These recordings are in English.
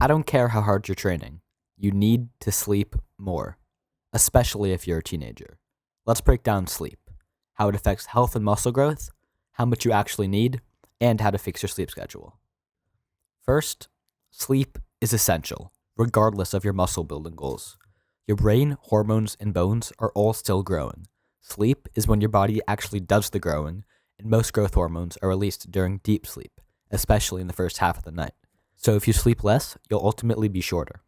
I don't care how hard you're training. You need to sleep more, especially if you're a teenager. Let's break down sleep, how it affects health and muscle growth, how much you actually need, and how to fix your sleep schedule. First, sleep is essential, regardless of your muscle building goals. Your brain, hormones, and bones are all still growing. Sleep is when your body actually does the growing, and most growth hormones are released during deep sleep, especially in the first half of the night. So if you sleep less, you'll ultimately be shorter.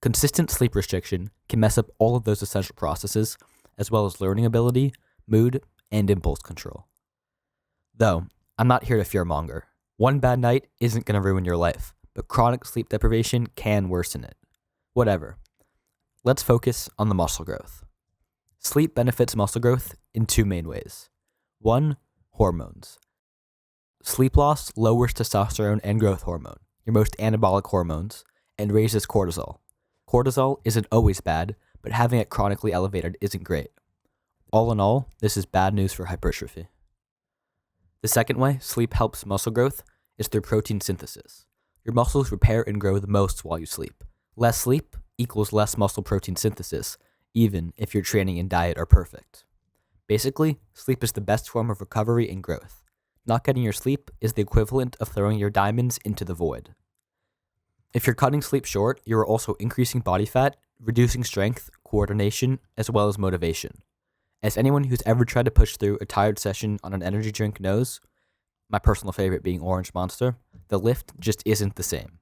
Consistent sleep restriction can mess up all of those essential processes, as well as learning ability, mood, and impulse control. Though, I'm not here to fearmonger. One bad night isn't going to ruin your life, but chronic sleep deprivation can worsen it. Whatever. Let's focus on the muscle growth. Sleep benefits muscle growth in two main ways. 1. Hormones. Sleep loss lowers testosterone and growth hormone, your most anabolic hormones, and raises cortisol. Cortisol isn't always bad, but having it chronically elevated isn't great. All in all, this is bad news for hypertrophy. The second way sleep helps muscle growth is through protein synthesis. Your muscles repair and grow the most while you sleep. Less sleep equals less muscle protein synthesis, even if your training and diet are perfect. Basically, sleep is the best form of recovery and growth. Not getting your sleep is the equivalent of throwing your diamonds into the void. If you're cutting sleep short, you are also increasing body fat, reducing strength, coordination, as well as motivation. As anyone who's ever tried to push through a tired session on an energy drink knows, my personal favorite being Orange Monster, the lift just isn't the same.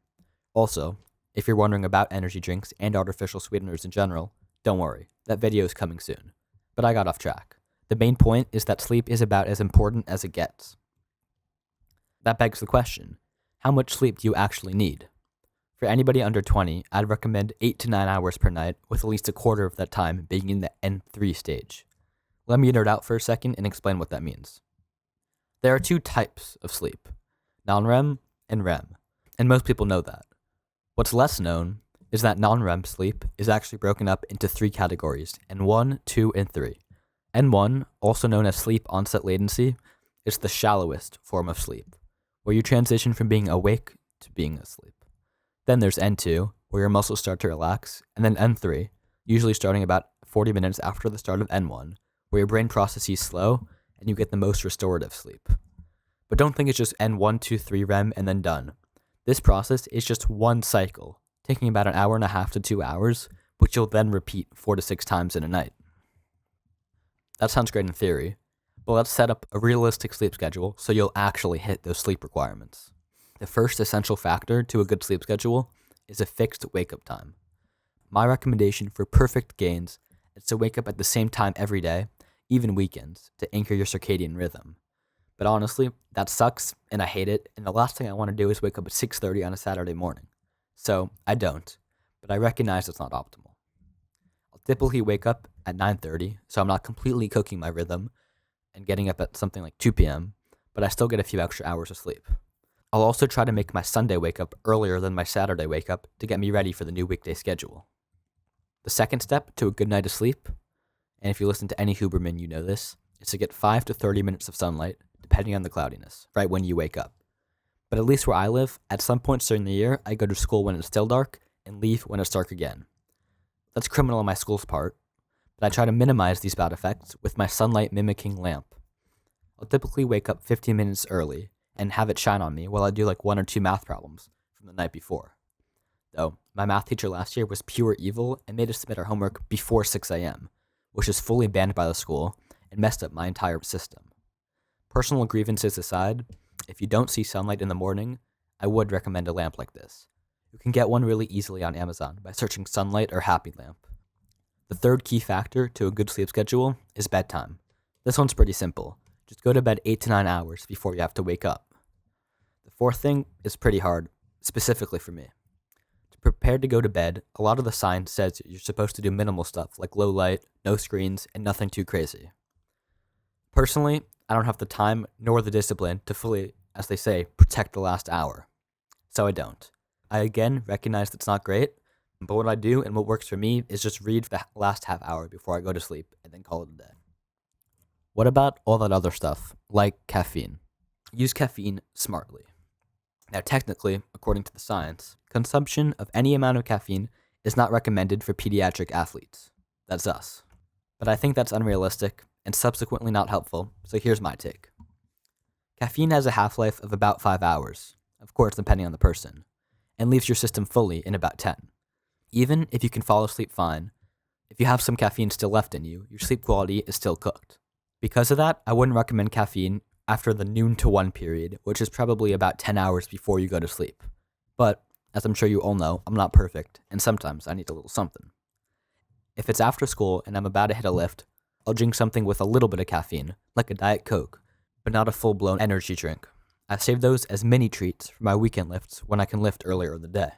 Also, if you're wondering about energy drinks and artificial sweeteners in general, don't worry, that video is coming soon. But I got off track. The main point is that sleep is about as important as it gets. That begs the question, how much sleep do you actually need? For anybody under 20, I'd recommend 8 to 9 hours per night, with at least a quarter of that time being in the N3 stage. Let me nerd out for a second and explain what that means. There are two types of sleep, non-REM and REM, and most people know that. What's less known is that non-REM sleep is actually broken up into 3 categories, N1, 2, and 3. N1, also known as sleep onset latency, is the shallowest form of sleep, where you transition from being awake to being asleep. Then there's N2, where your muscles start to relax, and then N3, usually starting about 40 minutes after the start of N1, where your brain processes slow and you get the most restorative sleep. But don't think it's just N1, 2, 3 REM and then done. This process is just one cycle, taking about an hour and a half to 2 hours, which you'll then repeat 4 to 6 times in a night. That sounds great in theory, but let's set up a realistic sleep schedule so you'll actually hit those sleep requirements. The first essential factor to a good sleep schedule is a fixed wake-up time. My recommendation for perfect gains is to wake up at the same time every day, even weekends, to anchor your circadian rhythm. But honestly, that sucks, and I hate it, and the last thing I want to do is wake up at 6:30 on a Saturday morning. So, I don't, but I recognize it's not optimal. I'll typically wake up at 9:30, so I'm not completely cooking my rhythm and getting up at something like 2 p.m., but I still get a few extra hours of sleep. I'll also try to make my Sunday wake up earlier than my Saturday wake up to get me ready for the new weekday schedule. The second step to a good night of sleep, and if you listen to any Huberman, you know this, is to get 5 to 30 minutes of sunlight, depending on the cloudiness, right when you wake up. But at least where I live, at some points during the year, I go to school when it's still dark and leave when it's dark again. That's criminal on my school's part, but I try to minimize these bad effects with my sunlight mimicking lamp. I'll typically wake up 15 minutes early and have it shine on me while I do like 1 or 2 math problems from the night before. Though, my math teacher last year was pure evil and made us submit our homework before 6 a.m., which is fully banned by the school and messed up my entire system. Personal grievances aside, if you don't see sunlight in the morning, I would recommend a lamp like this. You can get one really easily on Amazon by searching sunlight or happy lamp. The third key factor to a good sleep schedule is bedtime. This one's pretty simple. Just go to bed 8 to 9 hours before you have to wake up. The fourth thing is pretty hard, specifically for me. To prepare to go to bed, a lot of the science says you're supposed to do minimal stuff like low light, no screens, and nothing too crazy. Personally, I don't have the time nor the discipline to fully, as they say, protect the last hour. So I don't. I again recognize that's not great, but what I do and what works for me is just read the last half hour before I go to sleep and then call it a day. What about all that other stuff, like caffeine? Use caffeine smartly. Now, technically, according to the science, consumption of any amount of caffeine is not recommended for pediatric athletes. That's us. But I think that's unrealistic and subsequently not helpful, so here's my take. Caffeine has a half-life of about 5 hours, of course depending on the person, and leaves your system fully in about 10. Even if you can fall asleep fine, if you have some caffeine still left in you, your sleep quality is still cooked. Because of that, I wouldn't recommend caffeine after the noon to 1 period, which is probably about 10 hours before you go to sleep. But, as I'm sure you all know, I'm not perfect, and sometimes I need a little something. If it's after school and I'm about to hit a lift, I'll drink something with a little bit of caffeine, like a Diet Coke, but not a full-blown energy drink. I save those as mini treats for my weekend lifts when I can lift earlier in the day.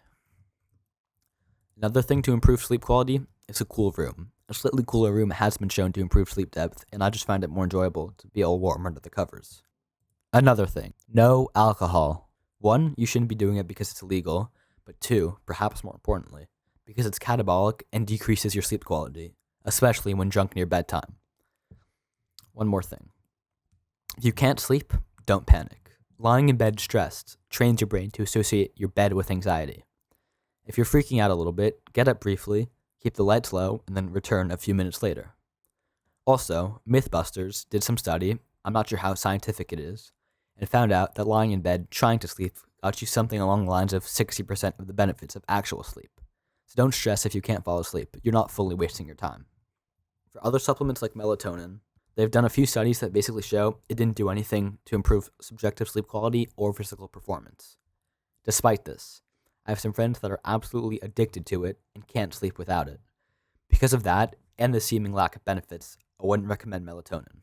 Another thing to improve sleep quality is a cool room. A slightly cooler room has been shown to improve sleep depth, and I just find it more enjoyable to be all warm under the covers. Another thing, no alcohol. 1, you shouldn't be doing it because it's illegal, but 2, perhaps more importantly, because it's catabolic and decreases your sleep quality, especially when drunk near bedtime. One more thing. If you can't sleep, don't panic. Lying in bed stressed trains your brain to associate your bed with anxiety. If you're freaking out a little bit, get up briefly, keep the lights low, and then return a few minutes later. Also, Mythbusters did some study, I'm not sure how scientific it is, and found out that lying in bed trying to sleep got you something along the lines of 60% of the benefits of actual sleep. So don't stress if you can't fall asleep, you're not fully wasting your time. For other supplements like melatonin, they've done a few studies that basically show it didn't do anything to improve subjective sleep quality or physical performance. Despite this, I have some friends that are absolutely addicted to it and can't sleep without it. Because of that, and the seeming lack of benefits, I wouldn't recommend melatonin.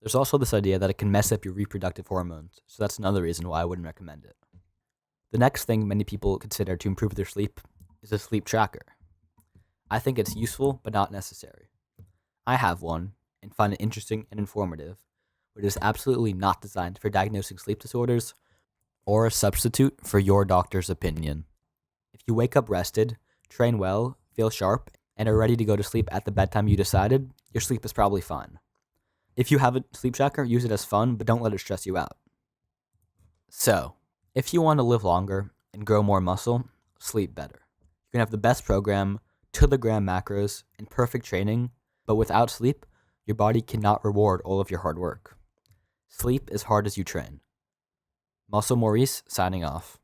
There's also this idea that it can mess up your reproductive hormones, so that's another reason why I wouldn't recommend it. The next thing many people consider to improve their sleep is a sleep tracker. I think it's useful, but not necessary. I have one, and find it interesting and informative, but it is absolutely not designed for diagnosing sleep disorders or a substitute for your doctor's opinion. If you wake up rested, train well, feel sharp, and are ready to go to sleep at the bedtime you decided, your sleep is probably fine. If you have a sleep tracker, use it as fun, but don't let it stress you out. So, if you want to live longer and grow more muscle, sleep better. You can have the best program, to-the-gram macros, and perfect training, but without sleep, your body cannot reward all of your hard work. Sleep as hard as you train. Muscle Maurice signing off.